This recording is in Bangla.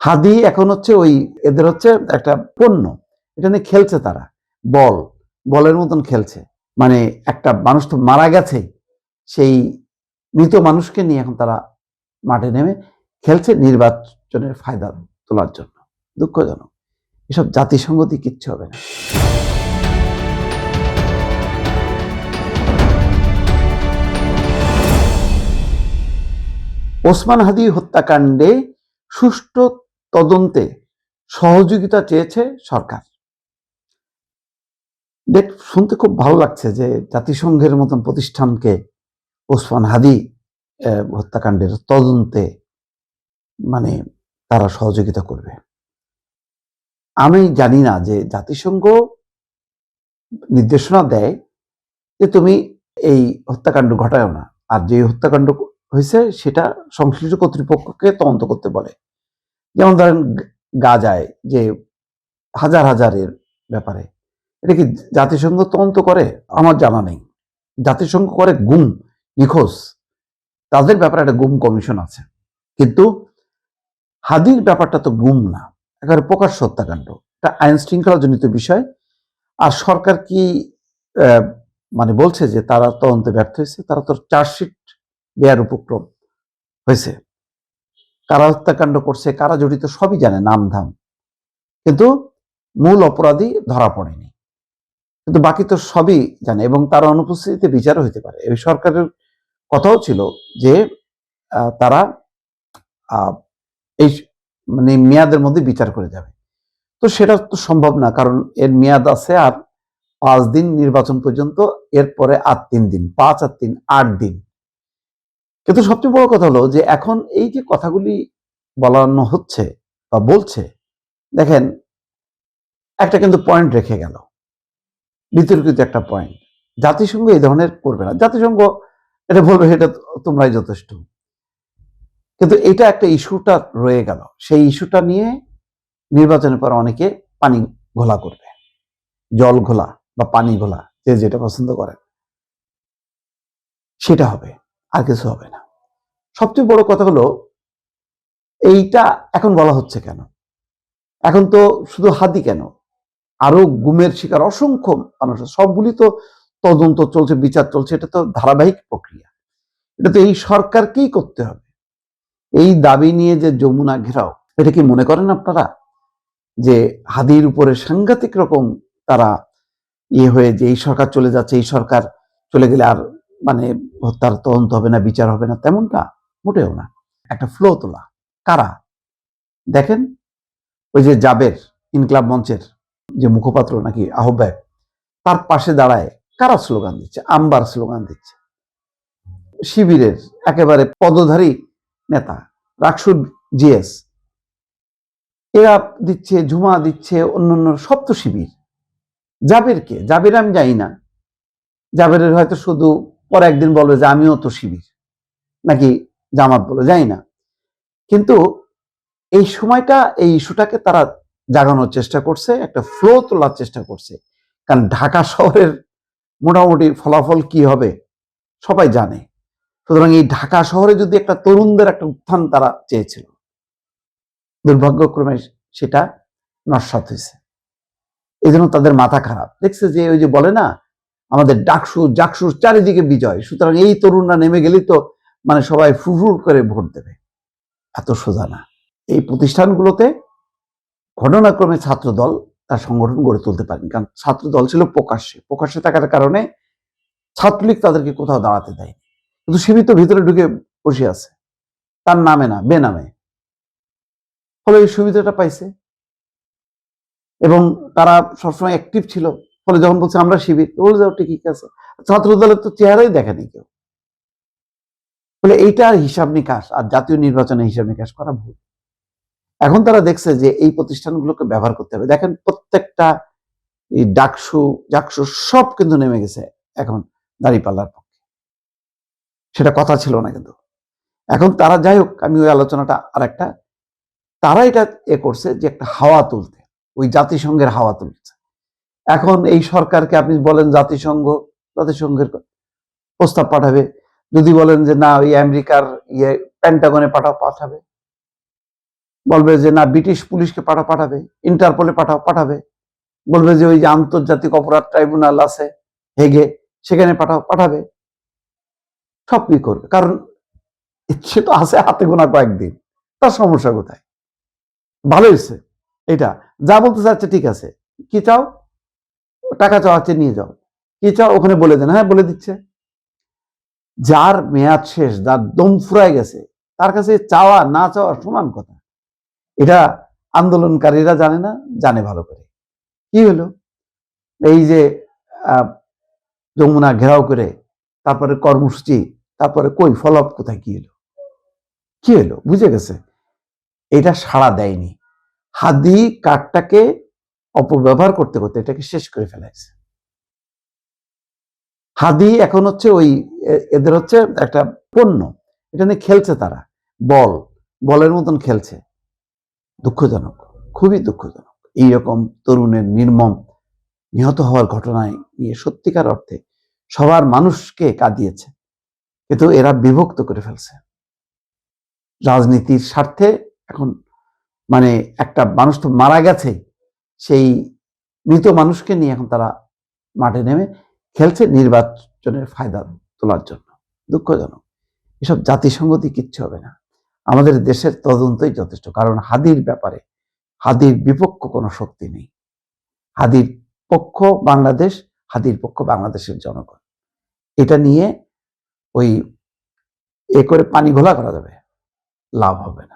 হাদি এখন হচ্ছে ওই এদের হচ্ছে একটা পণ্য, এটা নিয়ে খেলছে তারা। বলের মতন খেলছে। মানে একটা মানুষ তো মারা গেছে, সেই মৃত মানুষকে নিয়ে এখন তারা মাঠে নেমে খেলছে নির্বাচনের ফায়দা তোলার জন্য। দুঃখজনক। এসব জাতিসংঘ দিয়ে কিচ্ছু হবে না। ওসমান হাদি হত্যাকাণ্ডে সুষ্ঠু তদন্তে সহযোগিতা চেয়েছে সরকার। শুনতে খুব ভালো লাগছে যে জাতিসংঘের মতন প্রতিষ্ঠানকে ওসমান হাদি হত্যাকাণ্ডের তদন্তে মানে তারা সহযোগিতা করবে। আমি জানি না যে জাতিসংঘ নির্দেশনা দেয় যে তুমি এই হত্যাকাণ্ড ঘটায়ও না, আর যে হত্যাকাণ্ড হয়েছে সেটা সংশ্লিষ্ট কর্তৃপক্ষকে তদন্ত করতে বলে। যেমন ধরেন গাজায় যে হাজারের ব্যাপারে, এটা কি জাতিসংঘ তদন্ত করে? আমার জানা নেই। জাতিসংঘ করে গুম, নিখোঁজ, তাদের ব্যাপারে একটা গুম কমিশন আছে। কিন্তু হাদির ব্যাপারটা তো গুম না, একেবারে প্রকাশ্য হত্যাকাণ্ড। এটা আইন শৃঙ্খলা জনিত বিষয়। আর সরকার কি মানে বলছে যে তারা তদন্তে ব্যর্থ হয়েছে? তারা তো চার্জশিট দেওয়ার উপক্রম হয়েছে। কারা হত্যাকাণ্ড করছে, কারা জড়িত সবই জানে, নাম ধাম, কিন্তু মূল অপরাধী ধরা পড়েনি। কিন্তু বাকি তো সবই জানে, এবং তার অনুপস্থিতিতে বিচারও হতে পারে। এই সরকারের কথাও ছিল যে তারা এই মানে মেয়াদের মধ্যে বিচার করে যাবে। তো সেটা তো সম্ভব না, কারণ এর মেয়াদ আছে আর 5 দিন নির্বাচন পর্যন্ত, এরপরে আর 3 দিন, 5 আর 3 8 দিন। কিন্তু সবচেয়ে বড় কথা হলো যে এখন এই যে কথাগুলি বলানো হচ্ছে বা বলছে, দেখেন একটা কিন্তু পয়েন্ট রেখে গেল, বিতর্কিত একটা পয়েন্ট। জাতিসংঘ এই ধরনের করবে না। জাতিসংঘ এটা বলবে এটা তোমরাই যথেষ্ট। কিন্তু এটা একটা ইস্যুটা রয়ে গেল। সেই ইস্যুটা নিয়ে নির্বাচনের পর অনেকে পানি ঘোলা করবে, জল ঘোলা বা পানি ঘোলা, যে যেটা পছন্দ করেন সেটা হবে, আর কিছু হবে না। সবচেয়ে বড় কথা হলো এইটা এখন বলা হচ্ছে কেন? এখন তো শুধু হাদি কেন, আরো গুমের শিকার অসংখ্য মানুষ, সবগুলি তো তদন্ত চলছে, বিচার চলছে। এটা তো ধারাবাহিক প্রক্রিয়া। এটা তো এই সরকারকেই করতে হবে। এই দাবি নিয়ে যে যমুনা ঘেরাও, এটা কি মনে করেন আপনারা যে হাদির উপরে সাংঘাতিক রকম তারা হয়ে যে এই সরকার চলে যাচ্ছে, এই সরকার চলে গেলে আর মানে হত্যার তদন্ত হবে না, বিচার হবে না? তেমনটা মোটেও না। একটা ফ্লো তোলা। কারা? দেখেন, ওই যে জাবের ইনকলাব মঞ্চের যে মুখপাত্র নাকি আহ্বায়ক, তার পাশে দাঁড়ায় কারা স্লোগান দিচ্ছে? আম্বার স্লোগান দিচ্ছে। শিবিরের একেবারে পদধারী নেতা রাকসুর জিএস, এরা দিচ্ছে, ঝুমা দিচ্ছে, অন্যান্য সব তো শিবির। জাবেরকে, জাবের আমি জানি না, জাবেরের হয়তো শুধু পরে একদিন বলবে যে আমিও তো শিবির, নাকি জামাত বলে, জানি না। কিন্তু এই সময়টা, এই ইস্যুটাকে তারা জাগানোর চেষ্টা করছে, একটা ফ্লো তোলার চেষ্টা করছে। কারণ ঢাকা শহরের মোটামুটি ফলাফল কি হবে সবাই জানে। সুতরাং এই ঢাকা শহরে যদি একটা তরুণদের একটা উত্থান তারা চেয়েছিল, দুর্ভাগ্যক্রমে সেটা নস্যাৎ হয়েছে। এই জন্য তাদের মাথা খারাপ। দেখছে যে ওই যে বলে না, আমাদের জাকসুর চারিদিকে বিজয়, সুতরাং এই তরুণরা নেমে গেলেই তো মানে সবাই ফুরফুর করে ভোট দেবে। এত সোজা না। এই প্রতিষ্ঠানগুলোতে ঘটনাক্রমে ছাত্রদল তার সংগঠন গড়ে তুলতে পারেনি, কারণ ছাত্রদল ছিল প্রকাশ্যে থাকার কারণে ছাত্রলীগ তাদেরকে কোথাও দাঁড়াতে দেয়নি। কিন্তু সীমিত ভিতরে ঢুকে বসে আছে, তার নামে না, বেনামে। ফলে এই সুবিধাটা পাইছে, এবং তারা সবসময় অ্যাক্টিভ ছিল। ফলে যখন বলছে আমরা শিবির, বলে যাও ঠিক আছে, ছাত্র দলের তো চেহারাই দেখেনি কেউ। ফলে এইটার হিসাব নিকাশ আর জাতীয় নির্বাচনে হিসাব নিকাশ করা ভুল। এখন তারা দেখছে যে এই প্রতিষ্ঠানগুলোকে ব্যবহার করতে হবে। দেখেন প্রত্যেকটা এই জাকসু সব কিন্তু নেমে গেছে এখন দাঁড়িপাল্লার পক্ষে। সেটা কথা ছিল না, কিন্তু এখন তারা, যাই হোক, আমি ওই আলোচনাটা আর একটা, তারা এটা করছে যে একটা হাওয়া তুলতে, ওই জাতিসংঘের হাওয়া তুলছে। এখন এই সরকারকে আপনি বলেন জাতিসংঘের প্রস্তাব পাঠাবে, যদি বলেন যে না ওই আমেরিকার পেন্টাগনে পাঠাবে, বলবে যে না ব্রিটিশ পুলিশকে পাঠাবে, ইন্টারপোলে পাঠাবে, বলবে যে ওই যে আন্তর্জাতিক অপরাধ ট্রাইব্যুনাল আছে হেগে, সেখানে পাঠাবে, সব কি করবে, কারণ সে তো আছে হাতে গোনা কয়েকদিন, তার সমস্যা কোথায়? ভালো হয়েছে এটা, যা বলতে চাচ্ছে ঠিক আছে, কি চাও, টাকা চাওয়াচ্ছে নিয়ে যাও, কি চাও ওখানে বলে দেন, হ্যাঁ বলে দিচ্ছে। যার মেয়াদ শেষ, যার দম ফুরায় গেছে, তার কাছে চাওয়া না চাওয়া সমান কথা। এটা আন্দোলনকারীরা জানে না, জানে ভালো করে। কি হলো, এই যে যমুনা ঘেরাও করে তারপরে কর্মসূচি, তারপরে কই ফলো আপ কোথায়, কি হলো, কি হলো, বুঝে গেছে এটা সাড়া দেয়নি। হাদি কার্ডটাকে অপব্যবহার করতে করতে এটাকে শেষ করে ফেলাইছে। হাদি এখন হচ্ছে ওই এদের হচ্ছে একটা পণ্য, এটা নিয়ে খেলছে তারা, বলের মতন খেলছে। দুঃখজনক, খুবই দুঃখজনক। এইরকম তরুণের নির্মম নিহত হওয়ার ঘটনায় নিয়ে সত্যিকার অর্থে সবার মানুষকে কাঁদিয়েছে, কিন্তু এরা বিভক্ত করে ফেলছে রাজনীতির স্বার্থে। এখন মানে একটা মানুষ তো মারা গেছে, সেই মৃত মানুষকে নিয়ে এখন তারা মাঠে নেমে খেলছে নির্বাচনের ফায়দা তোলার জন্য। দুঃখজনক। এসব জাতিসংগতি কিচ্ছু হবে না, আমাদের দেশের তদন্তই যথেষ্ট। কারণ হাদির ব্যাপারে হাদির বিপক্ষ কোনো শক্তি নেই। হাদির পক্ষ বাংলাদেশ, হাদির পক্ষ বাংলাদেশের জনগণ। এটা নিয়ে ওই করে পানি ঘোলা করা যাবে, লাভ হবে না।